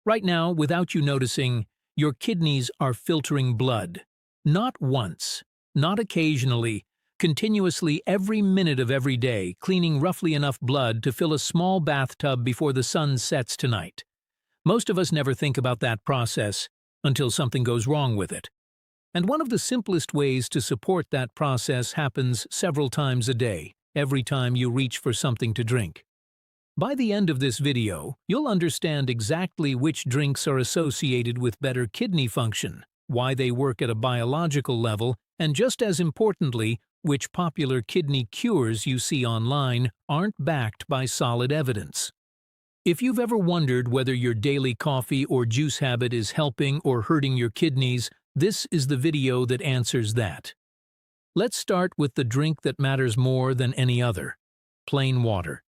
Right now, without you noticing, your kidneys are filtering blood. Not once, not occasionally, continuously every minute of every day, cleaning roughly enough blood to fill a small bathtub before the sun sets tonight. Most of us never think about that process until something goes wrong with it. And one of the simplest ways to support that process happens several times a day, every time you reach for something to drink. By the end of this video, you'll understand exactly which drinks are associated with better kidney function, why they work at a biological level, and just as importantly, which popular kidney cures you see online aren't backed by solid evidence. If you've ever wondered whether your daily coffee or juice habit is helping or hurting your kidneys, this is the video that answers that. Let's start with the drink that matters more than any other: plain water.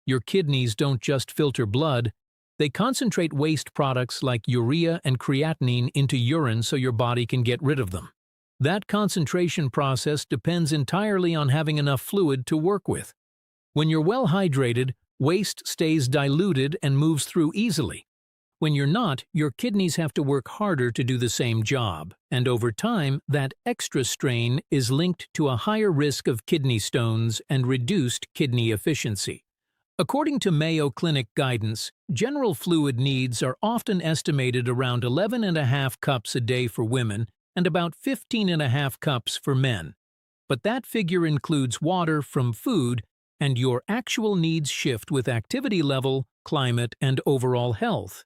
Your kidneys don't just filter blood, they concentrate waste products like urea and creatinine into urine so your body can get rid of them. That concentration process depends entirely on having enough fluid to work with. When you're well hydrated, waste stays diluted and moves through easily. When you're not, your kidneys have to work harder to do the same job, and over time, that extra strain is linked to a higher risk of kidney stones and reduced kidney efficiency. According to Mayo Clinic guidance, general fluid needs are often estimated around 11.5 cups a day for women and about 15.5 cups for men. But that figure includes water from food, and your actual needs shift with activity level, climate, and overall health.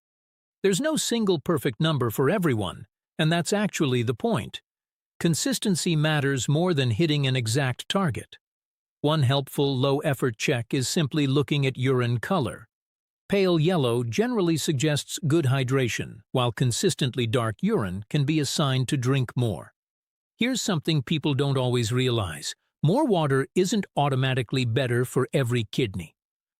There's no single perfect number for everyone, and that's actually the point. Consistency matters more than hitting an exact target. One helpful low-effort check is simply looking at urine color. Pale yellow generally suggests good hydration, while consistently dark urine can be a sign to drink more. Here's something people don't always realize: more water isn't automatically better for every kidney.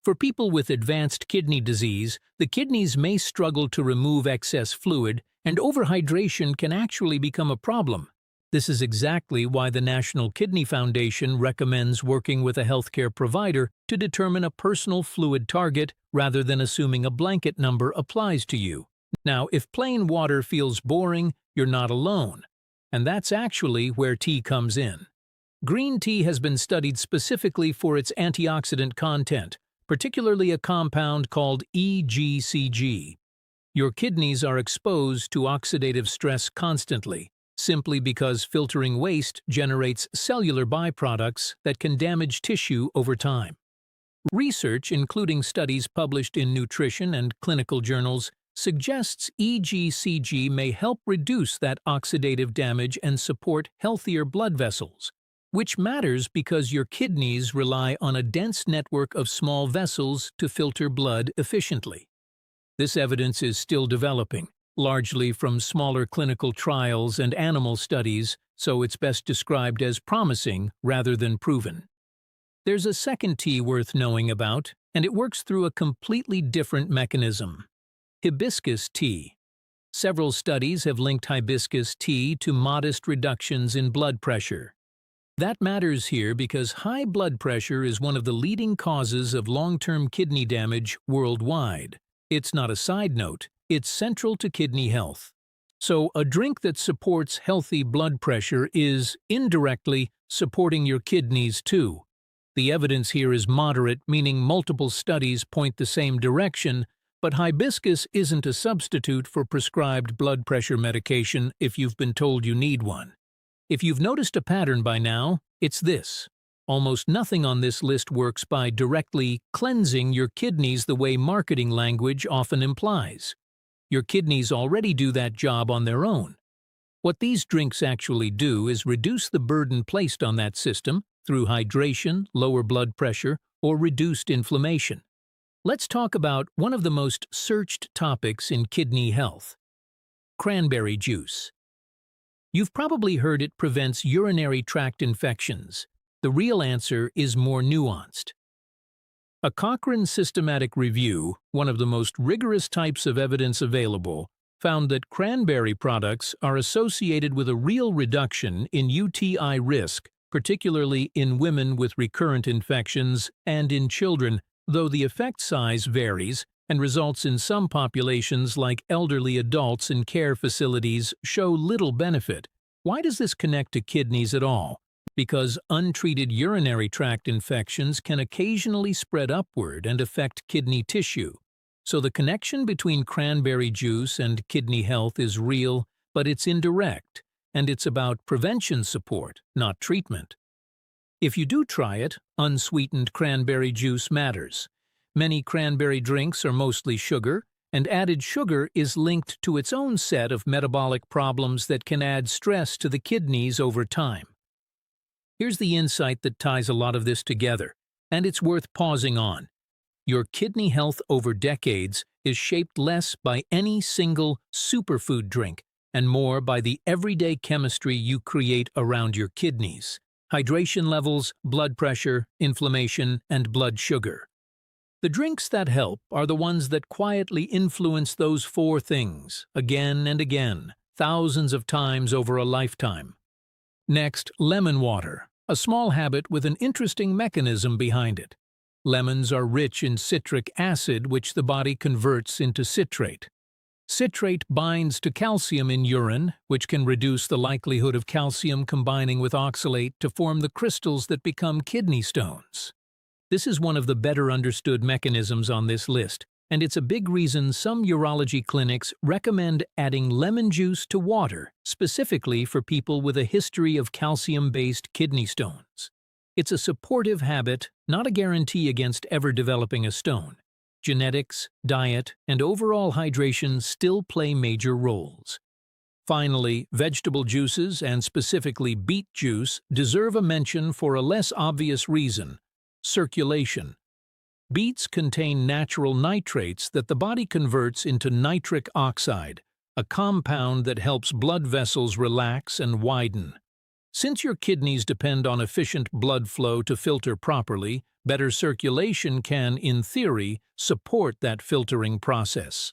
For people with advanced kidney disease, the kidneys may struggle to remove excess fluid, and overhydration can actually become a problem. This is exactly why the National Kidney Foundation recommends working with a healthcare provider to determine a personal fluid target rather than assuming a blanket number applies to you. Now, if plain water feels boring, you're not alone. And that's actually where tea comes in. Green tea has been studied specifically for its antioxidant content, particularly a compound called EGCG. Your kidneys are exposed to oxidative stress constantly, simply because filtering waste generates cellular byproducts that can damage tissue over time. Research, including studies published in nutrition and clinical journals, suggests EGCG may help reduce that oxidative damage and support healthier blood vessels, which matters because your kidneys rely on a dense network of small vessels to filter blood efficiently. This evidence is still developing, largely from smaller clinical trials and animal studies, so it's best described as promising rather than proven. There's a second tea worth knowing about, and it works through a completely different mechanism: hibiscus tea. Several studies have linked hibiscus tea to modest reductions in blood pressure. That matters here because high blood pressure is one of the leading causes of long-term kidney damage worldwide. It's not a side note, it's central to kidney health. So, a drink that supports healthy blood pressure is, indirectly, supporting your kidneys too. The evidence here is moderate, meaning multiple studies point the same direction, but hibiscus isn't a substitute for prescribed blood pressure medication if you've been told you need one. If you've noticed a pattern by now, it's this: almost nothing on this list works by directly cleansing your kidneys the way marketing language often implies. Your kidneys already do that job on their own. What these drinks actually do is reduce the burden placed on that system through hydration, lower blood pressure, or reduced inflammation. Let's talk about one of the most searched topics in kidney health: cranberry juice. You've probably heard it prevents urinary tract infections. The real answer is more nuanced. A Cochrane systematic review, one of the most rigorous types of evidence available, found that cranberry products are associated with a real reduction in UTI risk, particularly in women with recurrent infections and in children, though the effect size varies, and results in some populations like elderly adults in care facilities show little benefit. Why does this connect to kidneys at all? Because untreated urinary tract infections can occasionally spread upward and affect kidney tissue. So the connection between cranberry juice and kidney health is real, but it's indirect, and it's about prevention support, not treatment. If you do try it, unsweetened cranberry juice matters. Many cranberry drinks are mostly sugar, and added sugar is linked to its own set of metabolic problems that can add stress to the kidneys over time. Here's the insight that ties a lot of this together, and it's worth pausing on. Your kidney health over decades is shaped less by any single superfood drink and more by the everyday chemistry you create around your kidneys: hydration levels, blood pressure, inflammation, and blood sugar. The drinks that help are the ones that quietly influence those four things, again and again, thousands of times over a lifetime. Next, lemon water, a small habit with an interesting mechanism behind it. Lemons are rich in citric acid, which the body converts into citrate. Citrate binds to calcium in urine, which can reduce the likelihood of calcium combining with oxalate to form the crystals that become kidney stones. This is one of the better understood mechanisms on this list, and it's a big reason some urology clinics recommend adding lemon juice to water, specifically for people with a history of calcium-based kidney stones. It's a supportive habit, not a guarantee against ever developing a stone. Genetics, diet, and overall hydration still play major roles. Finally, vegetable juices, and specifically beet juice, deserve a mention for a less obvious reason: circulation. Beets contain natural nitrates that the body converts into nitric oxide, a compound that helps blood vessels relax and widen. Since your kidneys depend on efficient blood flow to filter properly, better circulation can, in theory, support that filtering process.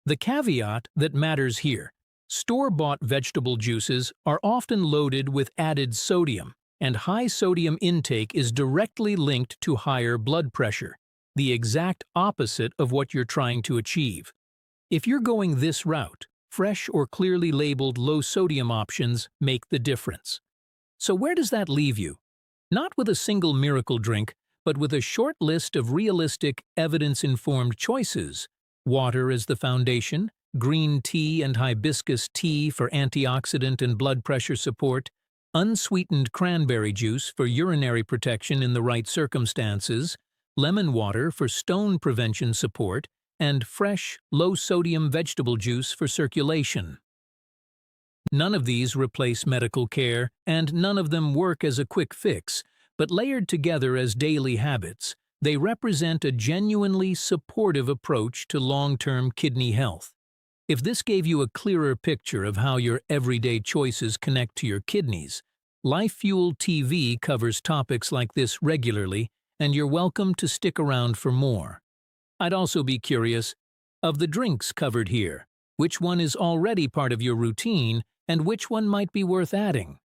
The caveat that matters here: store-bought vegetable juices are often loaded with added sodium, and high sodium intake is directly linked to higher blood pressure, the exact opposite of what you're trying to achieve. If you're going this route, fresh or clearly labeled low-sodium options make the difference. So where does that leave you? Not with a single miracle drink, but with a short list of realistic, evidence-informed choices: water as the foundation, green tea and hibiscus tea for antioxidant and blood pressure support, unsweetened cranberry juice for urinary protection in the right circumstances, lemon water for stone prevention support, and fresh, low-sodium vegetable juice for circulation. None of these replace medical care, and none of them work as a quick fix, but layered together as daily habits, they represent a genuinely supportive approach to long-term kidney health. If this gave you a clearer picture of how your everyday choices connect to your kidneys, Life Fuel TV covers topics like this regularly, and you're welcome to stick around for more. I'd also be curious, of the drinks covered here, which one is already part of your routine and which one might be worth adding?